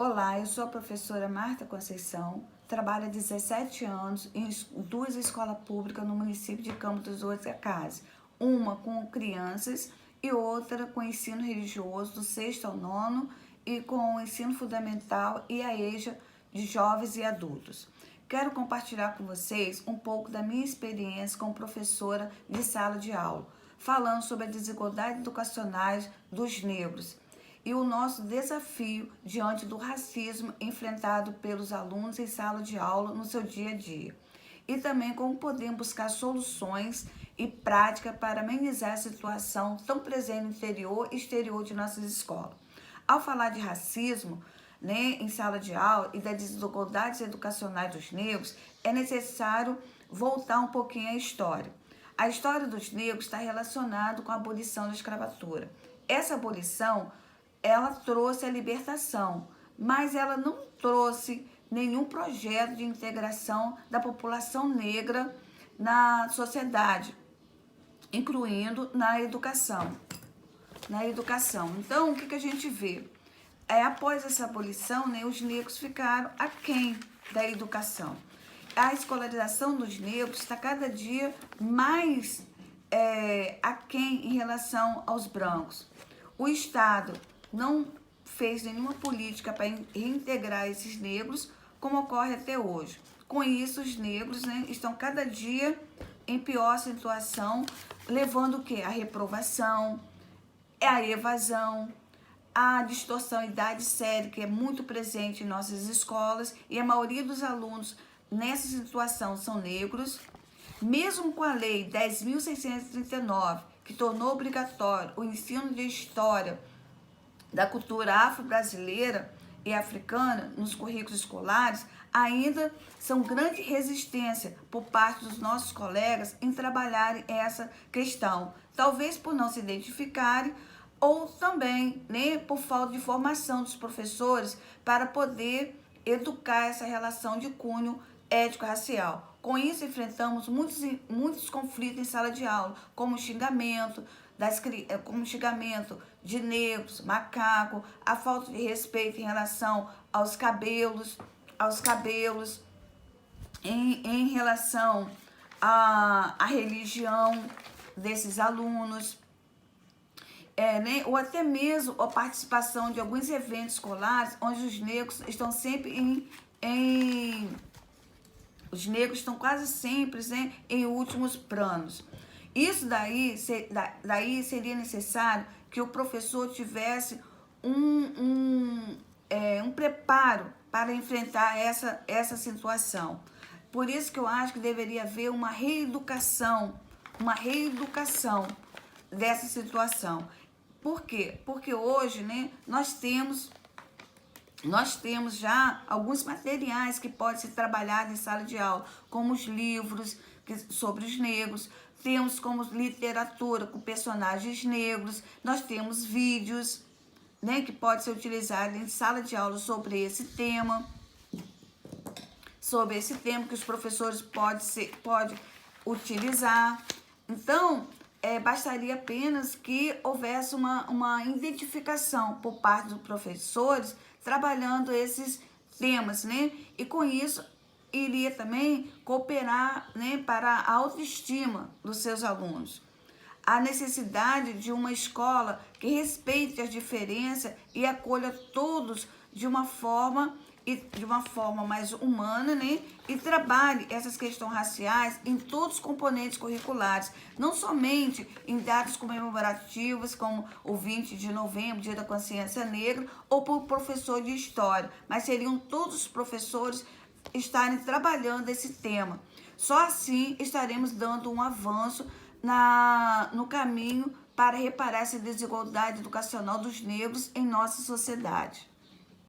Olá, eu sou a professora Marta Conceição, trabalho há 17 anos em duas escolas públicas no município de Campos dos Goytacazes, uma com crianças e outra com ensino religioso do 6º ao 9º e com o ensino fundamental e a EJA de jovens e adultos. Quero compartilhar com vocês um pouco da minha experiência como professora de sala de aula, falando sobre a desigualdade educacional dos negros e o nosso desafio diante do racismo enfrentado pelos alunos em sala de aula no seu dia a dia. E também como podemos buscar soluções e práticas para amenizar a situação tão presente no interior e exterior de nossas escolas. Ao falar de racismo, em sala de aula e das desigualdades educacionais dos negros, é necessário voltar um pouquinho à história. A história dos negros está relacionada com a abolição da escravatura. Essa abolição ela trouxe a libertação, mas ela não trouxe nenhum projeto de integração da população negra na sociedade, incluindo na educação. Então, o que a gente vê? Após essa abolição, os negros ficaram aquém da educação. A escolarização dos negros está cada dia mais aquém em relação aos brancos. O Estado não fez nenhuma política para reintegrar esses negros, como ocorre até hoje. Com isso, os negros estão cada dia em pior situação, levando o quê? A reprovação, a evasão, a distorção idade séria, que é muito presente em nossas escolas, e a maioria dos alunos nessa situação são negros. Mesmo com a Lei 10.639, que tornou obrigatório o ensino de história da cultura afro-brasileira e africana nos currículos escolares, ainda são grande resistência por parte dos nossos colegas em trabalharem essa questão. Talvez por não se identificarem ou também por falta de formação dos professores para poder educar essa relação de cunho ético-racial. Com isso, enfrentamos muitos conflitos em sala de aula, como xingamento de negros, macaco, a falta de respeito em relação aos cabelos, em relação à religião desses alunos, ou até mesmo a participação de alguns eventos escolares onde os negros estão sempre os negros estão quase sempre em últimos planos. Isso daí seria necessário que o professor tivesse um preparo para enfrentar essa situação. Por isso que eu acho que deveria haver uma reeducação dessa situação. Por quê? Porque hoje nós temos já alguns materiais que podem ser trabalhados em sala de aula, como os livros sobre os negros, temos como literatura com personagens negros, nós temos vídeos que podem ser utilizados em sala de aula sobre esse tema que os professores podem utilizar. Então, bastaria apenas que houvesse uma identificação por parte dos professores trabalhando esses temas, E com isso iria também cooperar para a autoestima dos seus alunos. A necessidade de uma escola que respeite as diferenças e acolha todos de uma forma mais humana, e trabalhe essas questões raciais em todos os componentes curriculares, não somente em datas comemorativas como o 20 de novembro, Dia da Consciência Negra, ou por professor de história, mas seriam todos os professores estarem trabalhando esse tema. Só assim estaremos dando um avanço no caminho para reparar essa desigualdade educacional dos negros em nossa sociedade.